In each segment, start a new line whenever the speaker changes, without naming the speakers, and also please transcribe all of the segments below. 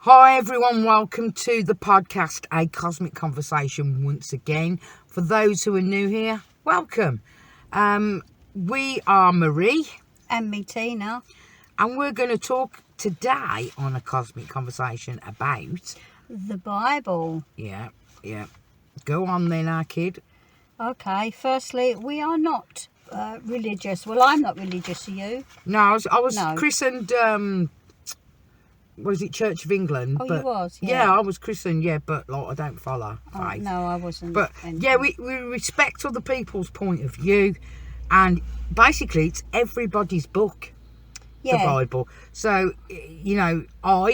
Hi everyone, welcome to the podcast, A Cosmic Conversation once again. For those who are new here, welcome. We are Marie.
And me, Tina.
And we're going to talk today on A Cosmic Conversation about...
the Bible.
Yeah. Go on then, our kid.
Okay, firstly, we are not religious. Well, I'm not religious, are you?
No, I was
No.
christened... was it Church of England?
Oh,
but,
you was?
Yeah, I was christened, but I don't follow faith.
No, I wasn't.
But yeah, we respect other people's point of view, and basically it's everybody's book, the Bible. So, I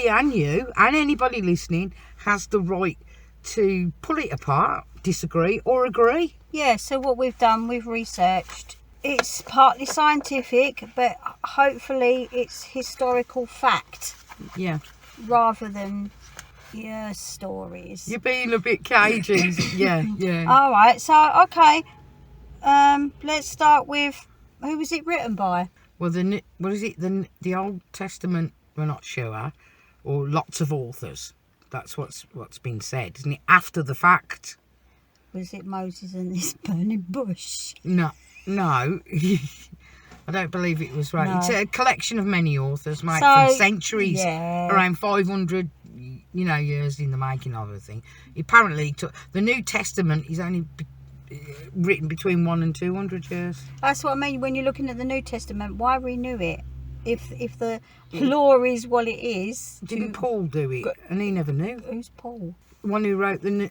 and you and anybody listening has the right to pull it apart, disagree or agree.
Yeah, so what we've done, we've researched. It's partly scientific, but hopefully it's historical fact.
Yeah.
Rather than stories.
You're being a bit cagey. yeah.
All right, so, okay. Let's start with, who was it written by?
Well, what is it? The Old Testament, we're not sure, or lots of authors. That's what's been said, isn't it? After the fact.
Was it Moses and this burning bush?
No. I don't believe it was right. No. It's a collection of many authors, mate, from centuries, around 500, years in the making of a thing. Apparently, the New Testament is only written between 100 and 200 years.
That's what I mean. When you're looking at the New Testament, why renew it? If the law is what it is.
Didn't Paul do it? And he never knew.
Who's Paul?
The one who wrote the New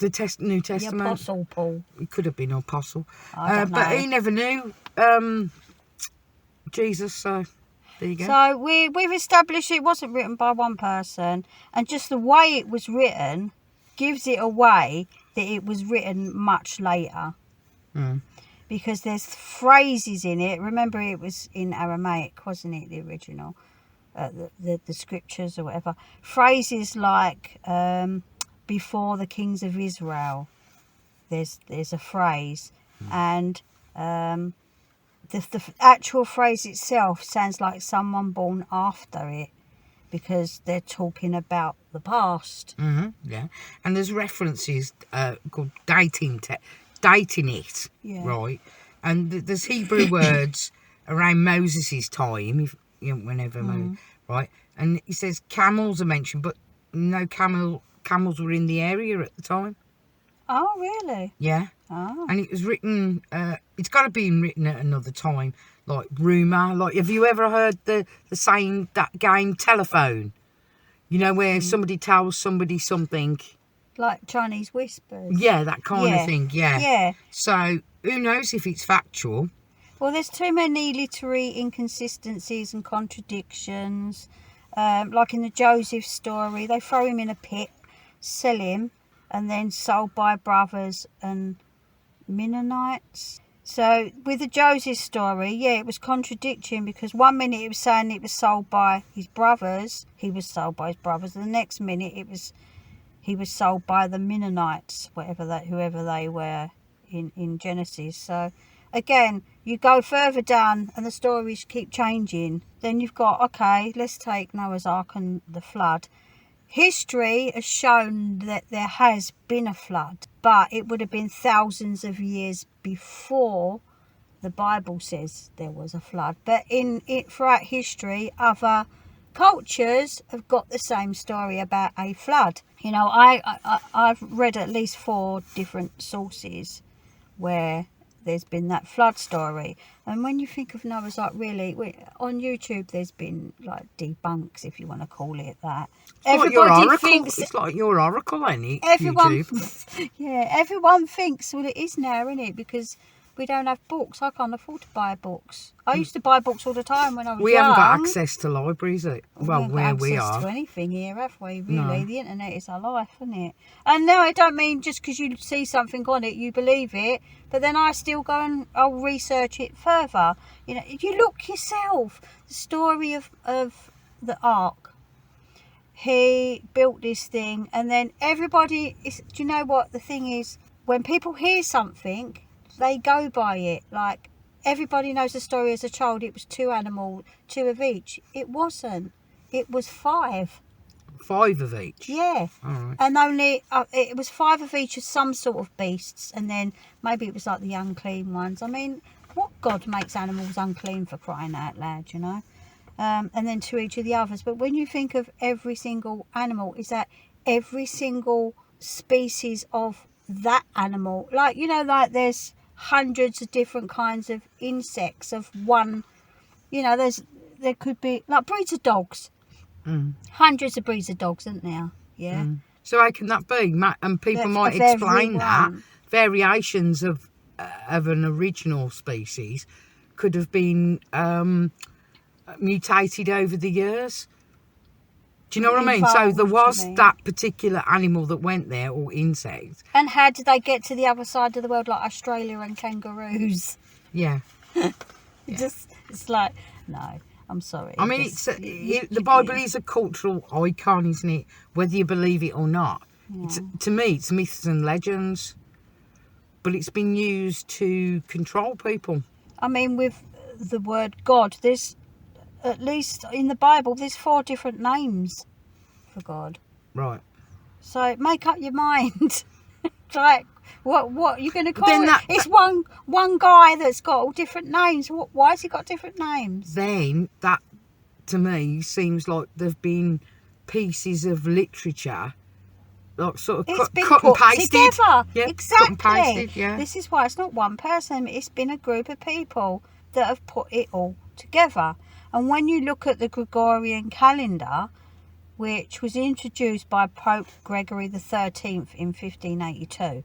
Testament.
The Apostle Paul.
He could have been an apostle.
I don't know.
But he never knew Jesus, so there you go.
So we've established it wasn't written by one person, and just the way it was written gives it away that it was written much later. Because there's phrases in it. Remember, it was in Aramaic, wasn't it, the original? The scriptures or whatever. Phrases like before the kings of Israel. There's a phrase, and the actual phrase itself sounds like someone born after it, because they're talking about the past.
Yeah, and there's references called dating it, right? And there's Hebrew words around Moses' time, right? And he says camels are mentioned, but no camels were in the area at the time.
Oh, really?
Yeah.
Oh.
And it was written, it's got to be written at another time, like rumour. Like, have you ever heard the saying, that game telephone? Where somebody tells somebody something.
Like Chinese whispers?
Yeah, that kind of thing,
Yeah.
So, who knows if it's factual?
Well, there's too many literary inconsistencies and contradictions. Like in the Joseph story, they throw him in a pit, sell him, and then sold by brothers and Mennonites. So with the Joseph story, it was contradicting, because one minute it was saying it was sold by his brothers, he was sold by his brothers, and the next minute he was sold by the Mennonites, whoever they were in Genesis. So again, you go further down and the stories keep changing. Then you've got, okay, let's take Noah's Ark and the flood. History has shown that there has been a flood, but it would have been thousands of years before the Bible says there was a flood. But throughout history, other cultures have got the same story about a flood. I've read at least 4 different sources where there's been that flood story. And when you think of Noah's Ark, really, on YouTube there's been like debunks, if you want to call it that.
It's like your oracle, ain't it?
Everyone,
YouTube.
Everyone thinks, well, it is now, isn't it? Because we don't have books. I can't afford to buy books. I used to buy books all the time when I was young.
We haven't got access to libraries, where we are.
We haven't got access to anything here, have we? Really, no. The internet is our life, isn't it? And no, I don't mean just because you see something on it, you believe it. But then I still go and I'll research it further. You look yourself. The story of the Ark. He built this thing, and then everybody is. Do you know what the thing is? When people hear something, they go by it. Like, everybody knows the story as a child. It was 2 animals, 2 of each. It wasn't. It was 5.
5 of each?
Yeah.
All right.
And only it was 5 of each of some sort of beasts, and then maybe it was like the unclean ones. I mean, what God makes animals unclean, for crying out loud, you know? And then 2 each of the others. But when you think of every single animal, is that every single species of that animal? Like, you know, like there's hundreds of different kinds of insects of one. You know, there could be like breeds of dogs. Hundreds of breeds of dogs, isn't there? Yeah.
So how can that be? And people
Of
might explain that
everyone.
variations of an original species could have been mutated over the years. Do you know what I mean? So
Evolved,
there
you
was
mean.
that particular animal that went there, or insect.
And how did they get to the other side of the world, like Australia and kangaroos?
Yeah.
Just, it's like, no, I'm sorry.
I mean, the Bible is a cultural icon, isn't it? Whether you believe it or not. To me, it's myths and legends. But it's been used to control people.
I mean, with the word God, there's, at least in the Bible, there's 4 different names for God.
Right.
So make up your mind. It's like, what you're going to call
Then
it? It's one guy that's got all different names. Why has he got different names?
Then that, to me, seems like there've been pieces of literature, like sort of
It's been
cut and
put
pasted.
together.
Yeah,
Exactly.
cut and pasted, yeah.
This is why it's not one person. It's been a group of people that have put it all together. And when you look at the Gregorian calendar, which was introduced by Pope Gregory XIII in 1582,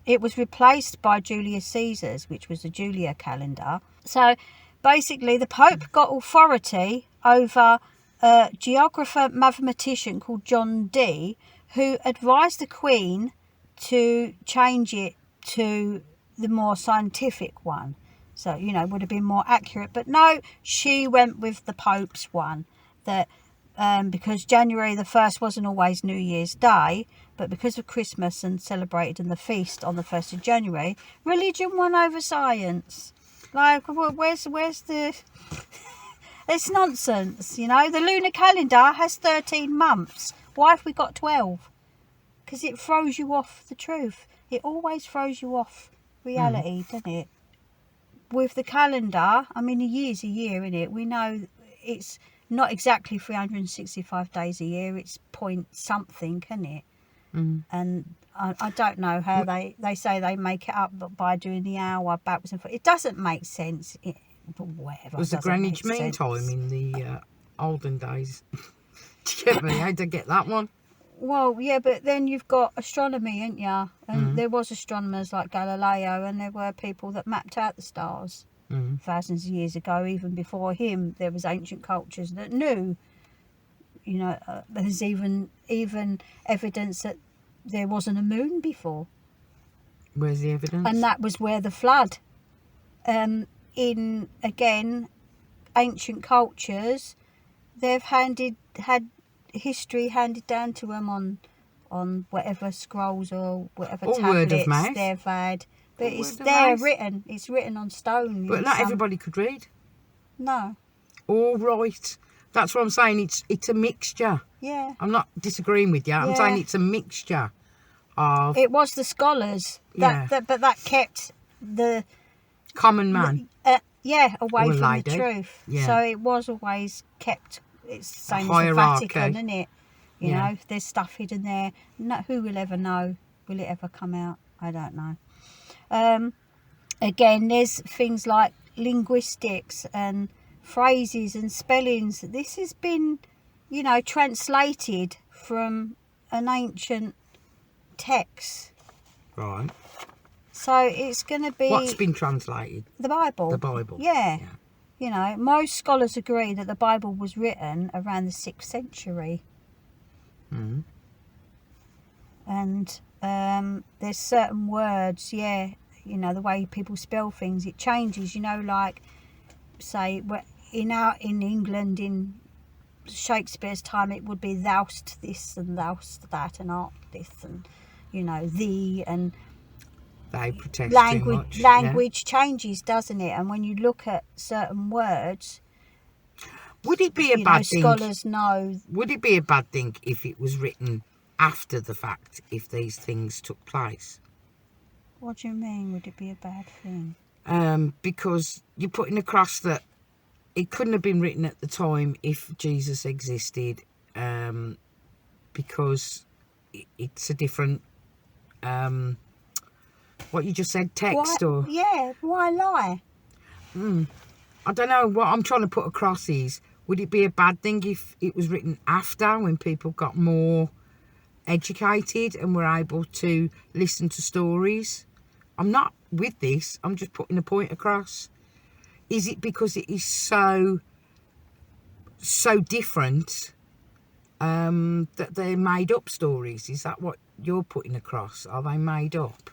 it was replaced by Julius Caesar's, which was the Julia calendar. So basically the Pope got authority over a geographer mathematician called John Dee, who advised the Queen to change it to the more scientific one. So, you know, it would have been more accurate. But no, she went with the Pope's one, that because January the 1st wasn't always New Year's Day, but because of Christmas and celebrated in the feast on the 1st of January, religion won over science. Like, where's the... It's nonsense, you know. The lunar calendar has 13 months. Why have we got 12? Because it throws you off the truth. It always throws you off reality, doesn't it? With the calendar, I mean, a year's a year, isn't it? We know it's not exactly 365 days a year. It's point something, isn't it? And I don't know how they say they make it up by doing the hour backwards and forwards. It doesn't make sense. But whatever.
Was the Greenwich Mean Time in the olden days? Do you get me? How'd I get that one?
Well, yeah, but then you've got astronomy, ain't ya? And there was astronomers like Galileo, and there were people that mapped out the stars thousands of years ago. Even before him, there was ancient cultures that knew. You know, there's even evidence that there wasn't a moon before.
Where's the evidence?
And that was where the flood. In again, ancient cultures, they've had history handed down to them on whatever scrolls or whatever
Or word of
tablets
mouth.
they've had. But
Or
it's
word of
there
mouth.
written. It's written on stone.
But
in
not
some-
everybody could read.
No.
All right. That's what I'm saying. It's a mixture.
Yeah.
I'm not disagreeing with you. I'm
Yeah.
saying it's a mixture of
It was the scholars but that kept the
common man.
away
Or
from
lady.
the truth.
Yeah.
So it was always kept. It's the same as the
hierarchy.
Vatican, isn't it? You
Yeah.
know, there's stuff hidden there. Who will ever know? Will it ever come out? I don't know. Again, there's things like linguistics and phrases and spellings. This has been, you know, translated from an ancient text.
Right.
So it's going to be
What's been translated?
the Bible.
The Bible.
Yeah.
Yeah.
You know, most scholars agree that the Bible was written around the 6th century.
Mm.
And there's certain words, you know, the way people spell things, it changes. You know, like, say, in England, in Shakespeare's time, it would be thou'st this and thou'st that and art this and, you know, thee and...
They protest too much.
Language changes, doesn't it? And when you look at certain words,
Would it be a bad thing?
Scholars know.
Would it be a bad thing if it was written after the fact, if these things took place?
What do you mean? Would it be a bad thing?
Because you're putting across that it couldn't have been written at the time if Jesus existed, because it's a different, what you just said, text.
Why,
or
yeah, why lie?
I don't know. What I'm trying to put across is, would it be a bad thing if it was written after, when people got more educated and were able to listen to stories? I'm not with this. I'm just putting a point across. Is it because it is so different that they're made up stories? Is that what you're putting across? Are they made up?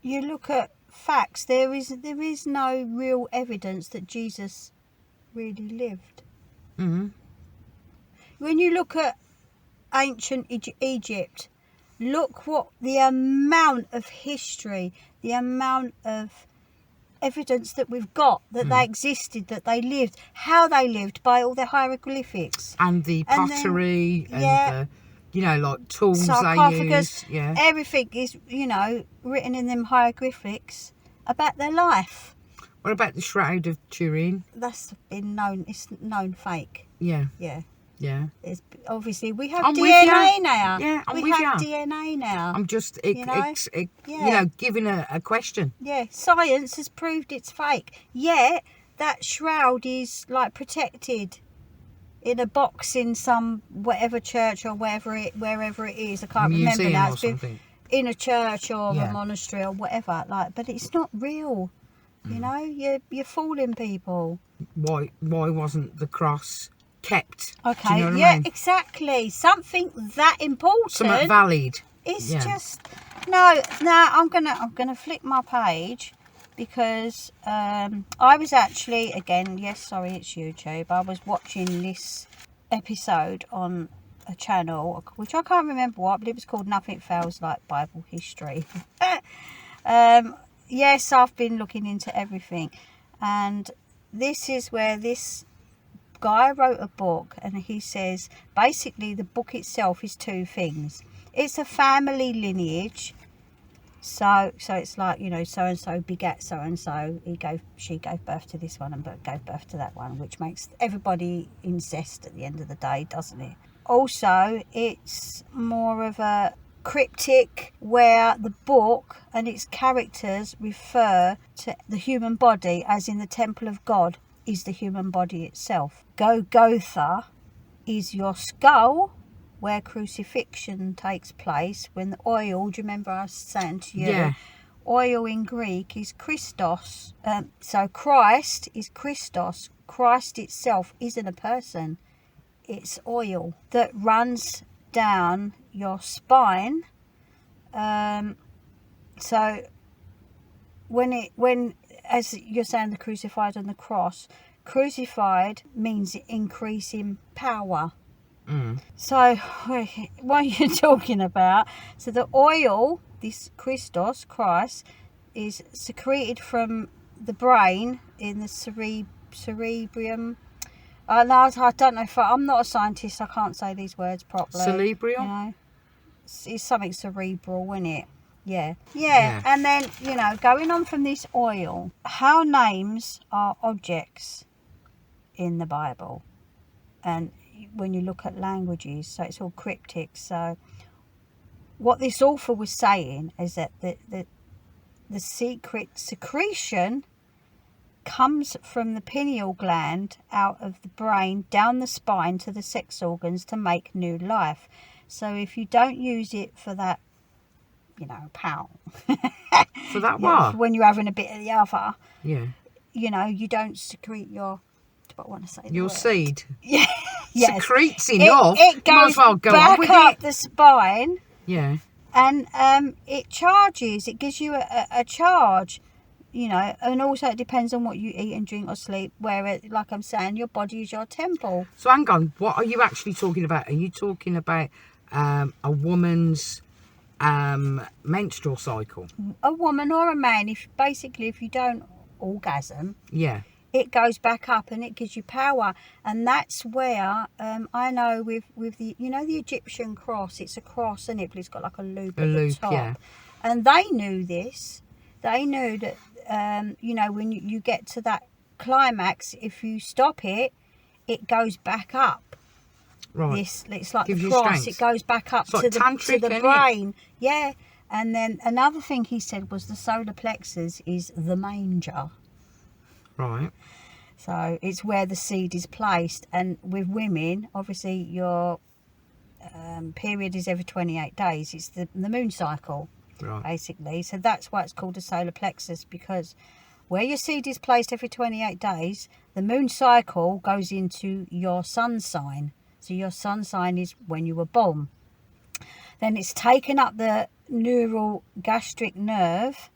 You look at facts. There is no real evidence that Jesus really lived.
Mm-hmm.
When you look at ancient Egypt, look what the amount of history, the amount of evidence that we've got that they existed, that they lived, how they lived, by all their hieroglyphics
And the pottery and the, like tools they
sarcophagus.
use. Yeah.
Everything is, written in them hieroglyphics about their life.
What about the Shroud of Turin?
That's been known. It's known fake.
Yeah.
Yeah.
Yeah.
It's, obviously, we have
I'm with
DNA
you.
now.
Yeah, I'm
we
with
have
you.
DNA now.
I'm just,
Yeah.
giving a question.
Yeah, science has proved it's fake. Yet that shroud is like protected in a box in some whatever church or wherever it is. I can't remember
Museum
now.
or
It's been
something.
in a church or
Yeah.
a monastery or whatever. Like, but it's not real. You know, you're fooling people.
Why wasn't the cross kept?
Okay,
Do you know what
yeah,
I mean?
exactly. Something that important.
Something valid.
It's
Yeah.
just no. I'm gonna flip my page because I was actually, again, yes, sorry, it's YouTube. I was watching this episode on a channel which I can't remember what, but it was called Nothing Fails Like Bible History. Yes, I've been looking into everything, and this is where this guy wrote a book, and he says basically the book itself is two things. It's a family lineage, so it's like, so and so begat so and so, she gave birth to this one and gave birth to that one, which makes everybody incest at the end of the day, doesn't it? Also, it's more of a cryptic, where the book and its characters refer to the human body, as in the temple of God is the human body itself. Golgotha is your skull, where crucifixion takes place, when the oil, do you remember I was saying to you?
Yeah.
Oil in Greek is Christos. So Christ is Christos. Christ itself isn't a person. It's oil that runs down your spine. So when as you're saying, the crucified on the cross, crucified means increase in power. So what are you talking about? So the oil, this Christos, Christ, is secreted from the brain in the cerebrium. No, I don't know if I'm not a scientist. I can't say these words properly.
Cerebral?
It's something cerebral, isn't it? Yeah. And then, going on from this oil, how names are objects in the Bible. And when you look at languages, so it's all cryptic. So what this author was saying is that the secret secretion comes from the pineal gland out of the brain, down the spine to the sex organs to make new life. So if you don't use it for that, pow.
For that what?
When you're having a bit of the other,
Yeah.
you don't secrete your, I want to say the
Your
word.
seed.
Yeah. Yes.
Secretes enough.
It
You might
goes
as well go on
back
with
up
it.
the spine,
Yeah.
and it charges. It gives you a charge, and also it depends on what you eat and drink or sleep. Where, like I'm saying, your body is your temple.
So hang on, what are you actually talking about? Are you talking about a woman's menstrual cycle?
A woman or a man, if you don't orgasm,
Yeah.
it goes back up and it gives you power. And that's where I know with the, you know, the Egyptian cross, it's a cross, isn't it? But it's got like a loop at the top.
Yeah.
And they knew this. They knew that, you know, when you get to that climax, if you stop it, it goes back up.
Right.
It's like
Gives
the
you
cross.
strength.
It goes back up
It's
to
like
the
tantric, isn't it?
brain. Yeah. And then another thing he said was the solar plexus is the manger.
Right.
So it's where the seed is placed. And with women, obviously your period is every 28 days. It's the moon cycle,
Right.
basically. So that's why it's called a solar plexus, because where your seed is placed every 28 days, the moon cycle goes into your sun sign. So your sun sign is when you were born. Then it's taken up the neural gastric nerve,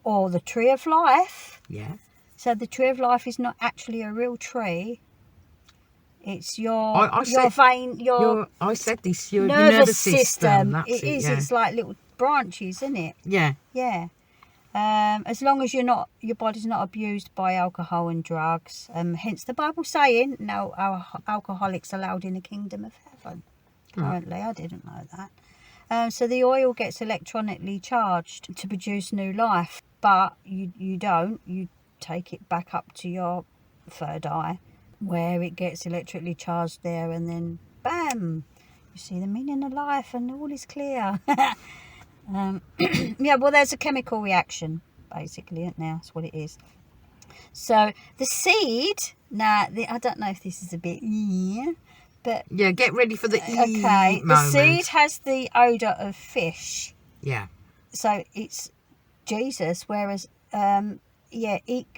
or the tree of life.
Yeah.
So the tree of life is not actually a real tree. It's your
I said-
vein,
I said this. Your
nervous
system. That's
It is.
Yeah.
It's like little branches, isn't it?
Yeah.
Yeah. As long as your body's not abused by alcohol and drugs. Hence the Bible saying, no alcoholics allowed in the kingdom of heaven. Currently, I didn't know that. So the oil gets electronically charged to produce new life, but you don't. You take it back up to your third eye, where it gets electrically charged there, and then bam, you see the meaning of life, and all is clear. Yeah, well, there's a chemical reaction, basically, isn't there? That's what it is. So the seed, I don't know if this is a bit, but
Yeah. Get ready for the
okay, the
moment.
seed has the odour of fish,
Yeah.
so it's Jesus. Whereas,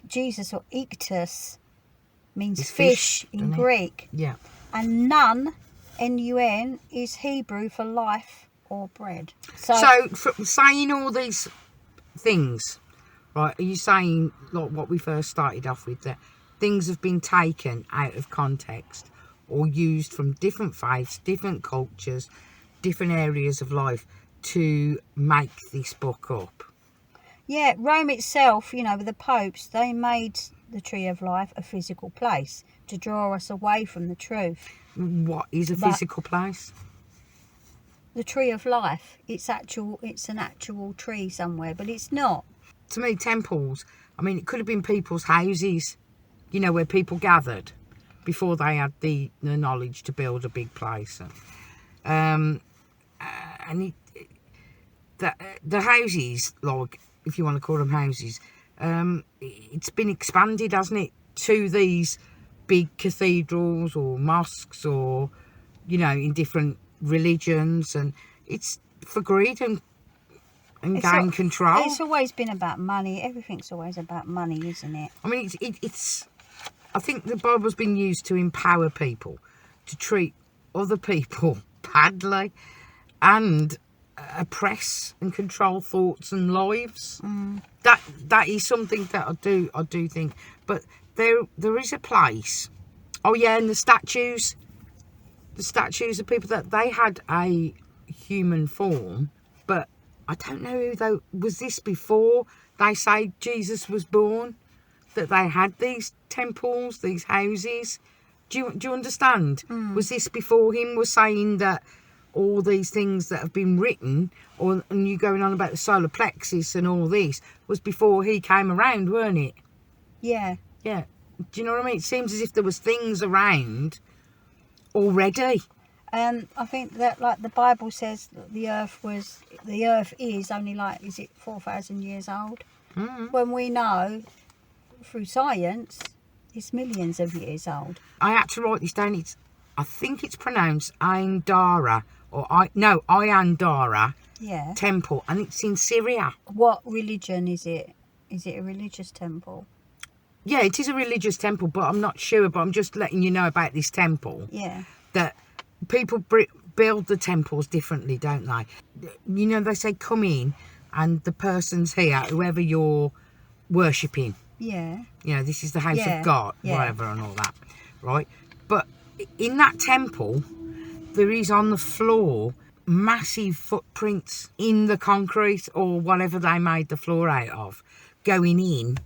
Jesus or Ictus means
It's
fish
fish,
in
doesn't it?
Greek,
Yeah.
and Nun, Nun, is Hebrew for life or bread.
So saying all these things, right? Are you saying, like what we first started off with, that things have been taken out of context or used from different faiths, different cultures, different areas of life to make this book up?
yeah, Rome itself, you know, with the popes, they made the Tree of Life a physical place to draw us away from the truth.
What is a
But-
physical place?
The Tree of Life, it's an actual tree somewhere, but it's not.
To me, temples, I mean, it could have been people's houses, you know, where people gathered before they had the knowledge to build a big place. And the houses, like, if you want to call them houses, it's been expanded, hasn't it, to these big cathedrals or mosques, or, you know, in different religions, and it's for greed and gain control.
It's always been about money. Everything's always about money, isn't it?
I mean, it's. I think the Bible's been used to empower people to treat other people badly and oppress and control thoughts and lives. That is something that I do think. But there is a place. Oh yeah, and the statues of people that they had a human form, but I don't know who they was. This before they say Jesus was born, that they had these temples, these houses. Do you understand? Was this before him was saying that all these things that have been written, and you going on about the solar plexus and all this, was before he came around, weren't it?
Yeah.
Yeah. Do you know what I mean? It seems as if there was things around already.
I think that, like the Bible says, that the earth is only, like, is it 4,000 years old? When we know through science it's millions of years old.
I had to write this down. I think it's pronounced Aindara, or Ayandara
Yeah.
temple, and it's in Syria.
What religion is it? Is it a religious temple?
Yeah, it is a religious temple, but I'm not sure. But I'm just letting you know about this temple.
Yeah.
That people build the temples differently, don't they? You know, they say come in, and the person's here, whoever you're worshipping.
Yeah.
You know, this is the house
Yeah,
of God,
yeah.
whatever, and all that, right? But in that temple, there is on the floor massive footprints in the concrete or whatever they made the floor out of, going in.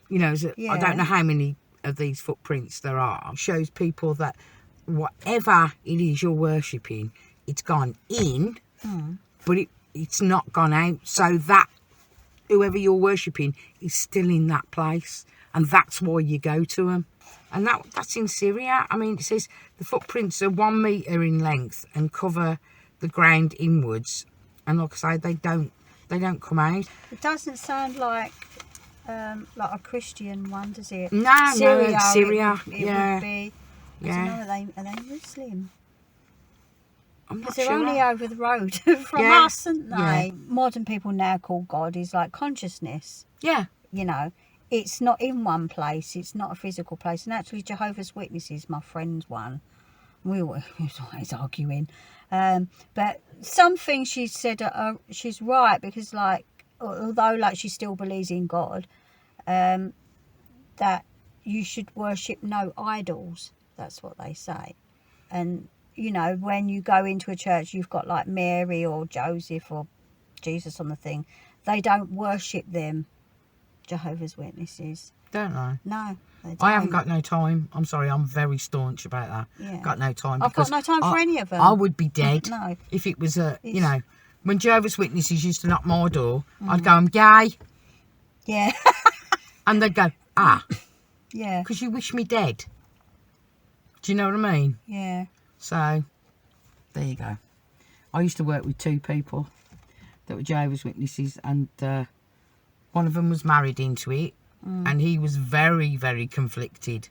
You know, I
Yeah.
don't know how many of these footprints there are shows people that whatever it is you're worshipping, it's gone in, but it's not gone out. So that whoever you're worshipping is still in that place, and that's why you go to them. And that's in Syria. I mean, it says the footprints are 1 metre in length and cover the ground inwards. And like I say, they don't come out.
It doesn't sound like a Christian one, does it?
No, Syria.
It
Yeah.
would be. I don't know, are they Muslim?
I'm not
Because they're
sure.
only over the road from
Yeah,
us, aren't they?
yeah.
Modern people now call God is like consciousness.
Yeah.
You know, it's not in one place. It's not a physical place. And actually, Jehovah's Witnesses, my friend's one, we were always arguing. But some things she said, she's right, because like, although like she still believes in God, that you should worship no idols. That's what they say. And, you know, when you go into a church, you've got like Mary or Joseph or Jesus on the thing. They don't worship them, Jehovah's Witnesses.
Don't I?
No, they don't.
I haven't got no time. I'm sorry, I'm very staunch about that.
Yeah.
Got no time.
I've got
because
no time for any of them.
I would be dead
No.
if it was you
It's-
know, when Jehovah's Witnesses used to knock my door, I'd go, I'm gay.
Yeah,
And they'd go,
yeah,
because you wish me dead. Do you know what I mean?
yeah.
So, there you go. I used to work with 2 people that were Jehovah's Witnesses, and one of them was married into it, and he was very, very conflicted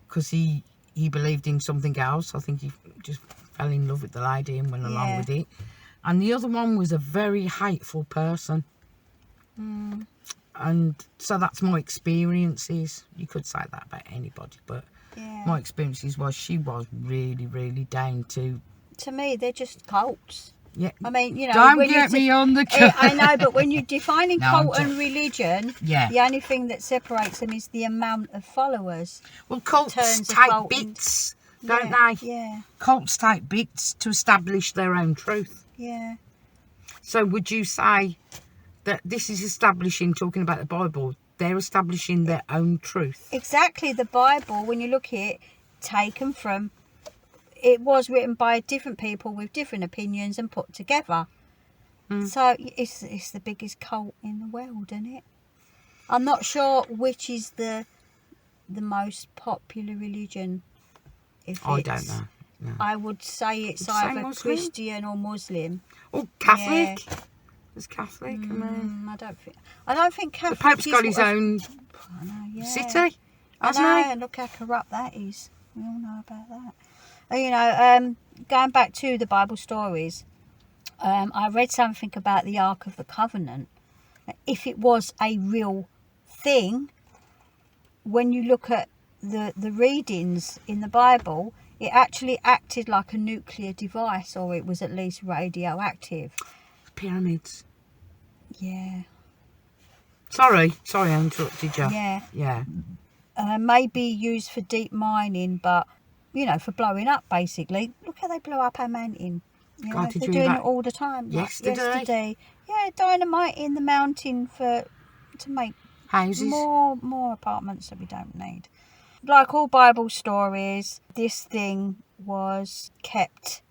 because he believed in something else. I think he just fell in love with the lady and went along
Yeah.
with it. And the other one was a very hateful person. And so that's my experiences. You could say that about anybody, but
Yeah.
my experiences was she was really, really down to...
To me, they're just cults.
Yeah.
I mean, you know,
Don't
when
get
you
me on the
I know, but when you're defining
No, I'm
cult and
just-
religion,
Yeah.
the only thing that separates them is the amount of followers.
Well, cults
turns a
take
cult
bits, don't
yeah,
they?
Yeah,
Cults take bits to establish their own truth.
yeah.
So would you say that this is establishing, talking about the Bible, they're establishing their own truth?
Exactly. The Bible, when you look at it, taken from, it was written by different people with different opinions and put together. So it's the biggest cult in the world, isn't it? I'm not sure which is the most popular religion. If
I
it's-
don't know. No.
I would say it's
Would you say
either
Muslim?
Christian or Muslim.
Oh, Catholic? It's Catholic, I mean.
I don't think
The
Catholic
Pope's
is
got his
what-
own
I know, yeah.
city,
I
hasn't
know,
he?
and look how corrupt that is. We all know about that. You know, going back to the Bible stories, I read something about the Ark of the Covenant. If it was a real thing, when you look at the readings in the Bible, it actually acted like a nuclear device, or it was at least radioactive.
Pyramids.
Yeah,
Sorry, I interrupted you.
yeah.
Yeah.
Maybe used for deep mining, but you know, for blowing up basically. Look how they blew up our mountain. You
God,
know,
did
they're
you
doing
hear
it
that
all the time. like
yesterday?
Yeah, dynamite in the mountain to make
Houses.
more apartments that we don't need. Like all Bible stories, this thing was kept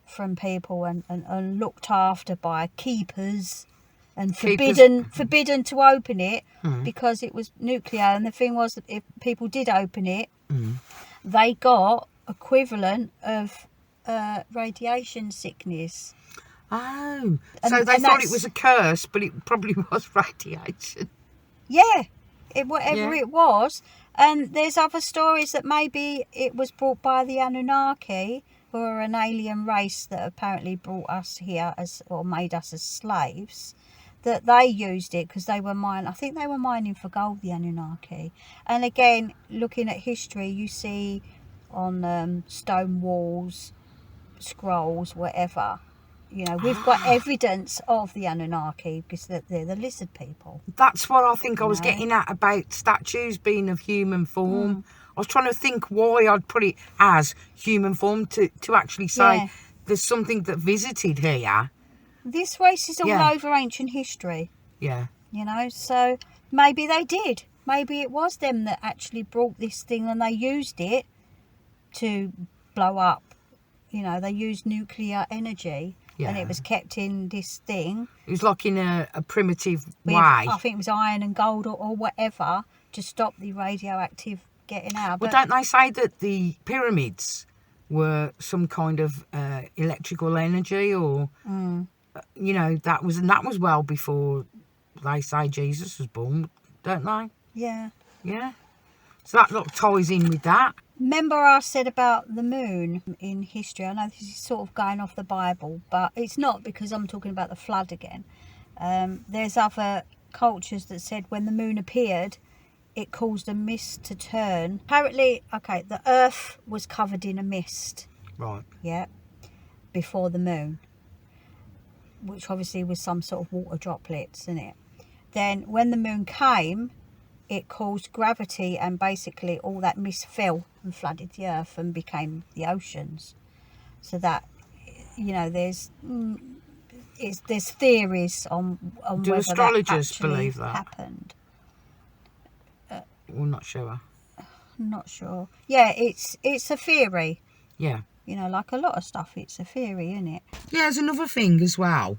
from people and looked after by keepers and
Keepers.
forbidden to open it
Hmm.
because it was nuclear. And the thing was that if people did open it, they got equivalent of radiation sickness.
Oh,
And-
so they
and
thought it
that's-
was a curse, but it probably was radiation.
Yeah, whatever
Yeah.
it was. And there's other stories that maybe it was brought by the Anunnaki, who are an alien race that apparently brought us here or made us as slaves, that they used it because they were mining. I think they were mining for gold, the Anunnaki. And again, looking at history, you see on stone walls, scrolls, whatever. You know, we've got evidence of the Anunnaki because they're the lizard people.
That's what I think I was
No.
getting at about statues being of human form. I was trying to think why I'd put it as human form to actually say
Yeah.
there's something that visited here.
This race is all
Yeah.
over ancient history,
Yeah.
you know, so maybe they did. Maybe it was them that actually brought this thing and they used it to blow up. You know, they used nuclear energy and
Yeah.
it was kept in this thing.
It was like in a primitive
With,
way.
I think it was iron and gold or whatever to stop the radioactive getting out.
Well,
But
don't they say that the pyramids were some kind of electrical energy, or you know, that was well before they say Jesus was born, don't they?
yeah.
Yeah. So that ties in with that.
Remember I said about the moon in history? I know this is sort of going off the Bible, but it's not, because I'm talking about the flood again. There's other cultures that said when the moon appeared, it caused a mist to turn. Apparently, okay, the earth was covered in a mist,
Right.
yeah, before the moon, which obviously was some sort of water droplets, isn't it? Then when the moon came, it caused gravity, and basically all that mist fell and flooded the earth and became the oceans. So that, you know, there's theories on
Do
whether
astrologers
that actually
believe that?
happened.
We're not sure.
I'm not sure. Yeah, it's a theory.
Yeah.
You know, like a lot of stuff, it's a theory, isn't it?
Yeah, there's another thing as well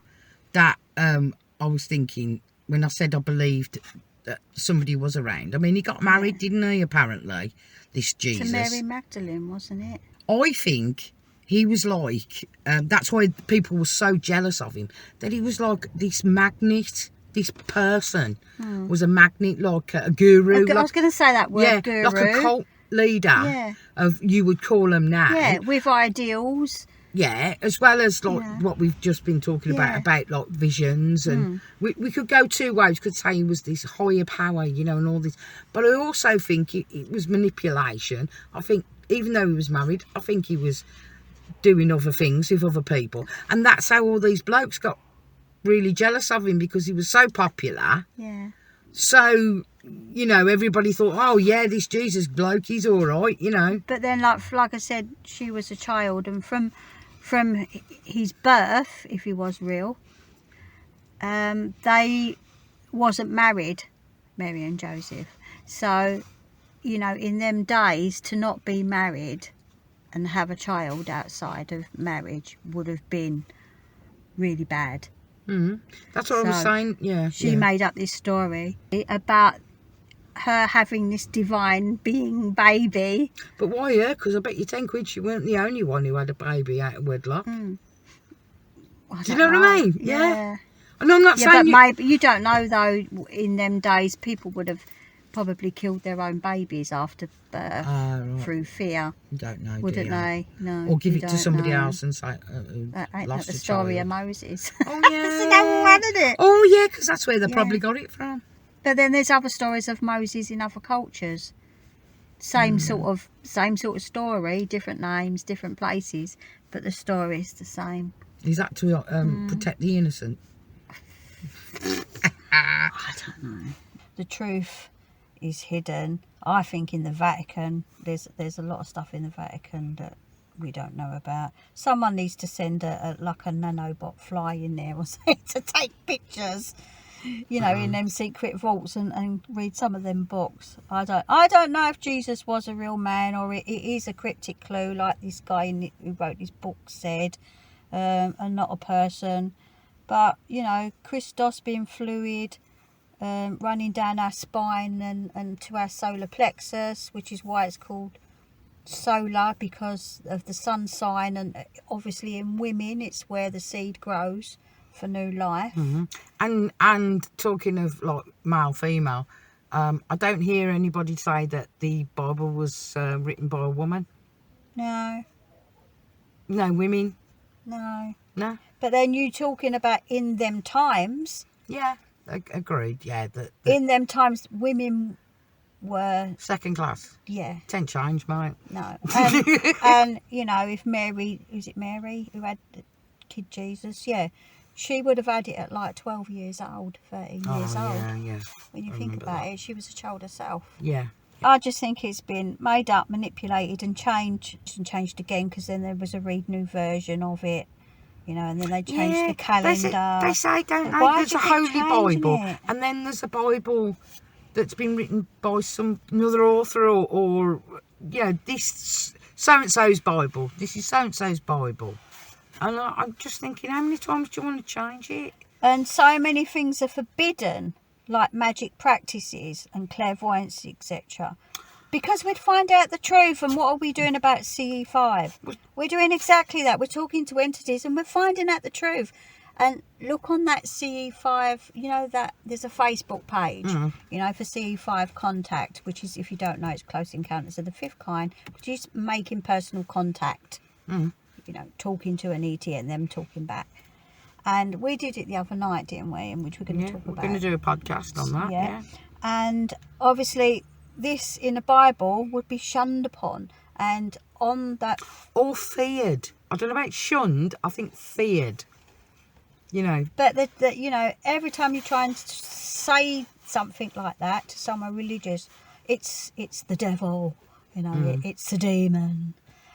that I was thinking when I said I believed that somebody was around. I mean, he got married, didn't he, apparently, this Jesus.
To Mary Magdalene, wasn't it?
I think he was like, that's why people were so jealous of him, that he was like this magnet, this person was a magnet, like a guru.
I was going to say that word,
yeah,
guru.
like a cult leader
Yeah.
of, you would call them now.
Yeah, with ideals.
Yeah, as well as like
Yeah.
what we've just been talking
Yeah.
about like visions, and we could go two ways. Could say he was this higher power, you know, and all this. But I also think it was manipulation. I think even though he was married, I think he was doing other things with other people, and that's how all these blokes got really jealous of him, because he was so popular.
Yeah.
So, you know, everybody thought, oh yeah, this Jesus bloke, he's all right, you know.
But then, like I said, she was a child, and from his birth, if he was real, they wasn't married, Mary and Joseph. So, you know, in them days, to not be married and have a child outside of marriage would have been really bad.
That's what I was
So,
saying. Yeah,
She
yeah.
made up this story about her having this divine being baby.
But why her? Because I bet you 10 quid she weren't the only one who had a baby out of wedlock.
I
Do you
don't
know what I mean?
Yeah.
And I'm not
Yeah, but
saying
maybe you don't know though. In them days, people would have probably killed their own babies after birth
Right.
through fear,
You don't know,
wouldn't
do you?
they? No.
Or give
you
it to
don't
somebody
know.
else and say, who
That ain't
lost
that the
a
story of
child.
Moses.
Oh
That's another one, isn't it?
Oh yeah, because that's where they
Yeah.
probably got it from.
But then there's other stories of Moses in other cultures. Same sort of story, different names, different places, but the story is the same.
Is that to protect the innocent?
I don't know. The truth is hidden. I think in the Vatican, there's a lot of stuff in the Vatican that we don't know about. Someone needs to send a nanobot fly in there or something to take pictures, you know, in them secret vaults and read some of them books. I don't know if Jesus was a real man or it is a cryptic clue, like this guy who wrote this book said, and not a person. But, you know, Christos being fluid, running down our spine and to our solar plexus, which is why it's called solar, because of the sun sign, and obviously in women it's where the seed grows for new life.
And talking of like male, female, I don't hear anybody say that the Bible was written by a woman.
No.
No, women.
No.
No.
But then you talking about in them times.
Yeah, agreed. Yeah,
In them times, women were,
second class.
yeah,
10 change, mate.
no. And you know, if Mary, is it Mary who had the kid Jesus? Yeah. She would have had it at like 12 years old, 13 years old.
Yeah.
When you
I
think
remember
about
that.
it, she was a child herself.
Yeah.
I just think it's been made up, manipulated and changed again, because then there was a read new version of it, you know, and then they changed the calendar.
They say, don't they?
Why
There's
do
a
they keep
Holy
changing
Bible,
it?
and then there's a Bible that's been written by another author or this so-and-so's Bible. This is so-and-so's Bible. And I'm just thinking, how many times do you want to change it?
And so many things are forbidden, like magic practices and clairvoyance, etc. Because we'd find out the truth. And what are we doing about CE5? We're doing exactly that. We're talking to entities and we're finding out the truth. And look on that CE5, that there's a Facebook page, for CE5 contact, which is, if you don't know, it's Close Encounters of the Fifth Kind, which is making personal contact, talking to an ET and them talking back. And we did it the other night, didn't we? And which we're going to talk about.
We're going to do a podcast on that, yeah.
And obviously, this in the Bible would be shunned upon. And on that...
Or feared. I don't know about shunned, I think feared.
But every time you try and say something like that to someone religious, it's the devil, it's the demon.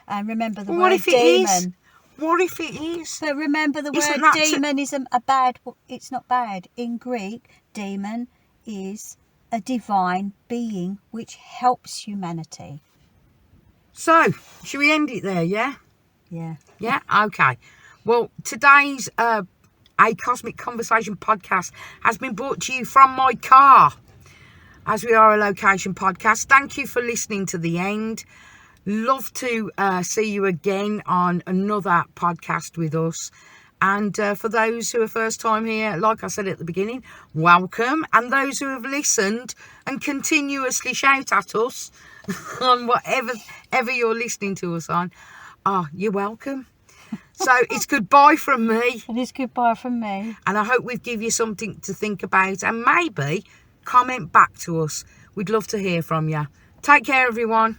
And remember the word demon.
What if it is?
But remember the word demon isn't a bad. It's not bad. In Greek, demon is a divine being which helps humanity.
So, should we end it there? Yeah.
Yeah.
Yeah. Okay. Well, today's A Cosmic Conversation podcast has been brought to you from my car, as we are a location podcast. Thank you for listening to the end. Love to see you again on another podcast with us. And for those who are first time here, like I said at the beginning, welcome. And those who have listened and continuously shout at us on whatever you're listening to us on, you're welcome. So it's goodbye from me.
It is goodbye from me.
And I hope we've given you something to think about and maybe comment back to us. We'd love to hear from you. Take care, everyone.